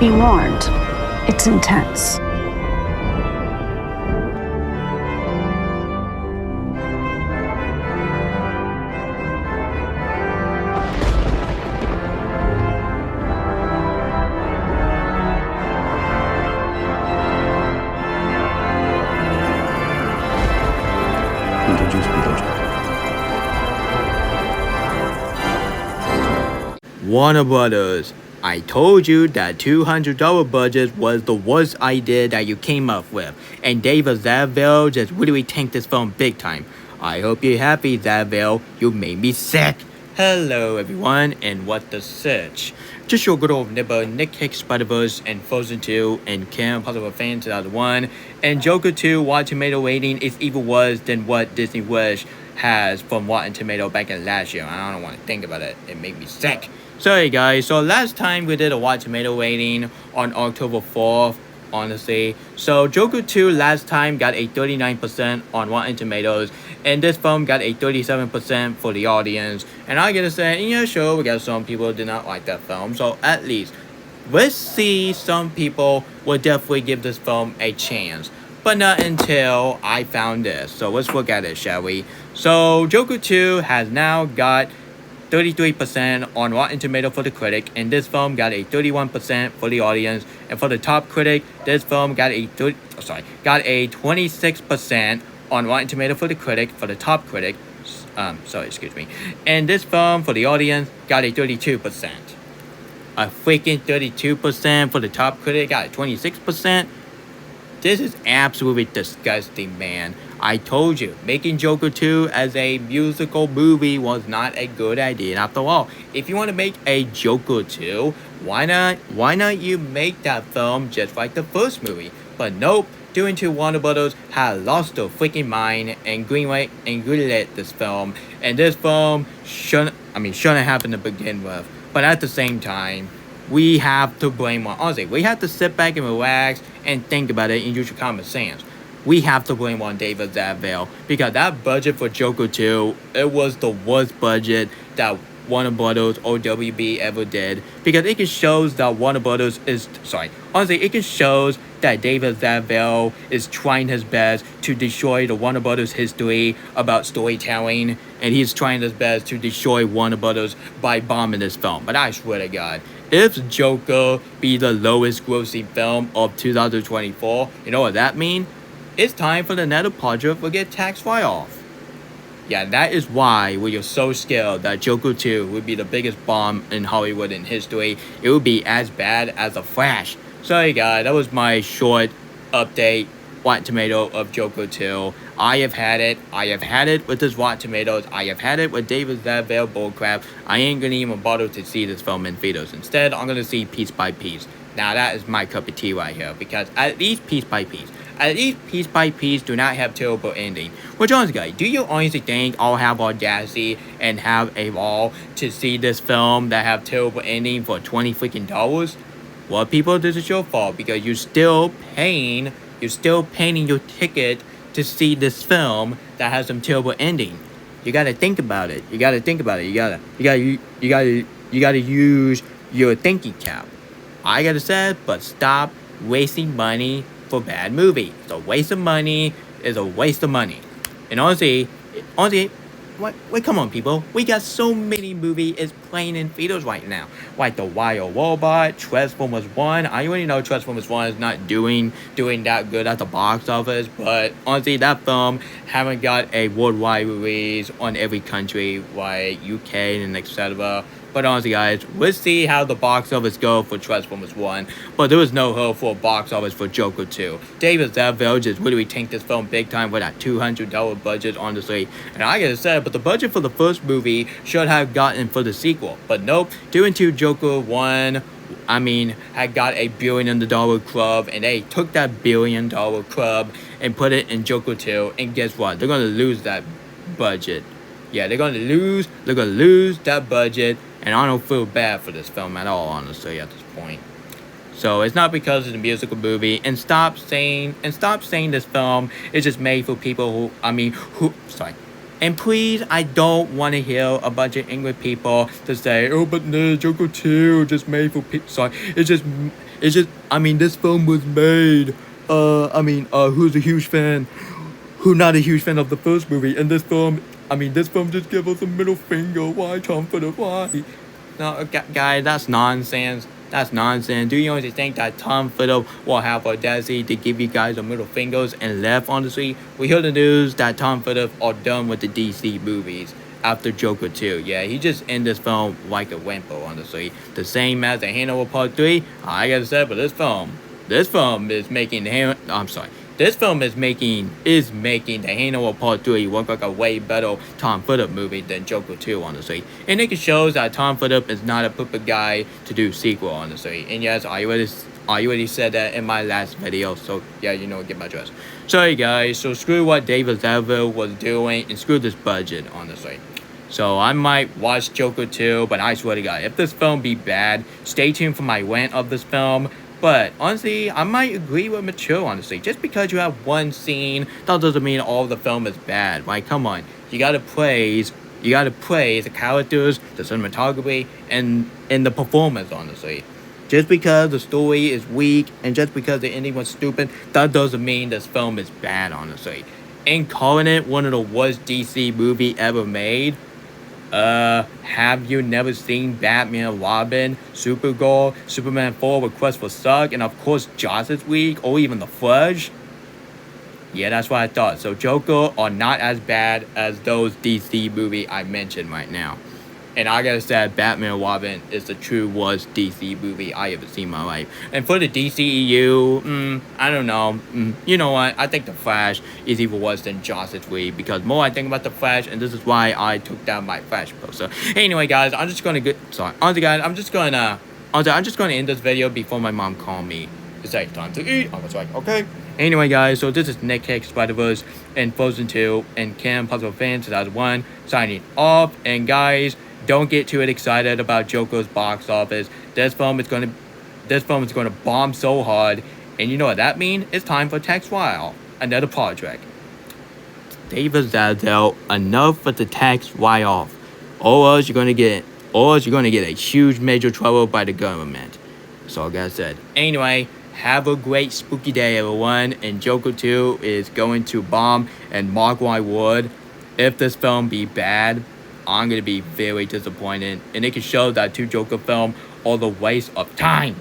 Be warned, it's intense. Warner Brothers, I told you that $200 budget was the worst idea that you came up with, and David Zaslav just really tanked this film big time. I hope you're happy, Zaslav. You made me sick. Hello, everyone, and what the search? Just your good old neighbor Nick Hicks, Spider-Verse, and Frozen 2, and Kim Impossible Fan 2001, and Joker 2 Rotten Tomato rating is even worse than what Disney Wish has from Rotten Tomato back in last year. I don't want to think about it. It made me sick. Sorry guys, so last time we did a Rotten Tomato rating on October 4th, honestly. So Joker 2 last time got a 39% on Rotten Tomatoes, and this film got a 37% for the audience. And I gotta say, yeah, sure, we got some people did not like that film, so at least let's see, some people will definitely give this film a chance. But not until I found this. So let's look at it, shall we? So Joker 2 has now got 33% on Rotten Tomato for the critic, and this film got a 31% for the audience. And for the top critic, this film got a 26% on Rotten Tomato for the critic, for the top critic. And this film for the audience got a 32%. A freaking 32% for the top critic, got a 26%. This is absolutely disgusting, man. I told you, making Joker 2 as a musical movie was not a good idea. And after all, if you want to make a Joker 2, why not you make that film just like the first movie? But nope, doing to Warner Brothers had lost their freaking mind and greenlit this film. And this film shouldn't happen to begin with. But at the same time, we have to blame on, honestly, we have to sit back and relax and think about it and use your common sense. We have to blame on David Zaslav because that budget for Joker 2, it was the worst budget that Warner Brothers or WB ever did, because it just shows that it just shows that David Zaslav is trying his best to destroy the Warner Brothers history about storytelling, and he's trying his best to destroy Warner Brothers by bombing this film. But I swear to God, if Joker be the lowest grossing film of 2024, you know what that means? It's time for the Nether Project to get tax write-off. Yeah, that is why we are so scared that Joker 2 would be the biggest bomb in Hollywood in history. It would be as bad as The Flash. Sorry guys, that was my short update, Rotten Tomato of Joker 2. I have had it with this Rotten Tomatoes. I have had it with David Zaslav bullcrap. I ain't gonna even bother to see this film in theaters. Instead, I'm gonna see piece by piece. Now that is my cup of tea right here, because at least piece by piece do not have terrible ending. Which honestly guys, do you honestly think I'll have audacity and have a wall to see this film that have terrible ending for $20 freaking dollars? Well, people, this is your fault, because you're still paying your ticket to see this film that has some terrible ending. You gotta think about it. You gotta use your thinking cap. I gotta say, but stop wasting money for bad movie. It's a waste of money. It's a waste of money. And honestly, wait, come on, people. We got so many movies is playing in theaters right now. Like The Wild Robot, Transformers 1. I already know Transformers 1 is not doing that good at the box office, but honestly, that film haven't got a worldwide release on every country, like UK and etc. But honestly, guys, let's see how the box office go for Transformers 1. But there was no hope for a box office for Joker 2. David Zaslav just literally tanked this film big time with that $200 budget, honestly. And I gotta say, but the budget for the first movie should have gotten for the sequel. But nope, doing to Joker 1, had got a $1 billion club, and they took that $1 billion club and put it in Joker 2. And guess what? They're gonna lose that budget. Yeah, they're gonna lose that budget. And I don't feel bad for this film at all, honestly, at this point. So it's not because it's a musical movie. And stop saying this film is just made for people And please, I don't want to hear a bunch of English people to say, "Oh, but the Joker 2 just made for people." Sorry, it's just. I mean, this film was made. Who's a huge fan? Who not a huge fan of the first movie? And this film, this film just gave us a middle finger. Why, Tom Phillips? Why? No, guys, that's nonsense. That's nonsense. Do you honestly think that Tom Phillips will have a audacity to give you guys a middle fingers and left, honestly? We heard the news that Tom Phillips are done with the DC movies after Joker 2. Yeah, he just ended this film like a whimper, honestly. The same as The Hangover Part 3. I gotta say, but this film is making This film is making The Hangover Part 3 look like a way better Tom Phillips movie than Joker 2, honestly. And it shows that Tom Phillips is not a perfect guy to do sequel, honestly. And yes, I already said that in my last video, so yeah, get my dress. Sorry guys, so screw what David Zaslav was doing and screw this budget, honestly. So I might watch Joker 2, but I swear to God, if this film be bad, stay tuned for my rant of this film. But honestly, I might agree with Mature, honestly. Just because you have one scene, that doesn't mean all the film is bad. Like, come on. You gotta praise the characters, the cinematography, and the performance, honestly. Just because the story is weak, and just because the ending was stupid, that doesn't mean this film is bad, honestly. And calling it one of the worst DC movie ever made, have you never seen Batman, Robin, Supergirl, Superman 4 with Quest for Suck, and of course Justice League, or even The Flash? Yeah, that's what I thought. So Joker are not as bad as those DC movie I mentioned right now. And I gotta say, Batman and Robin is the true worst DC movie I ever seen in my life. And for the DCEU, I don't know. You know what? I think The Flash is even worse than Justice League because more I think about The Flash, and this is why I took down my Flash poster. Anyway, guys, I'm just gonna I'm just gonna end this video before my mom called me to say time to eat. I was like, okay. Anyway, guys, so this is Nick Hicks, Spider-Verse, and Frozen 2, and Cam Puzzle Fan 2001 signing off. And guys, don't get too excited about Joker's box office. This film is gonna bomb so hard, and you know what that means? It's time for Tax Write-Off, another project. David Zaslav, enough with the tax write-off, or else you're gonna get a huge major trouble by the government. That's all I said. Anyway, have a great spooky day, everyone. And Joker 2 is going to bomb, and mark my word, if this film be bad, I'm gonna be very disappointed, and it can show that two Joker film are the waste of time.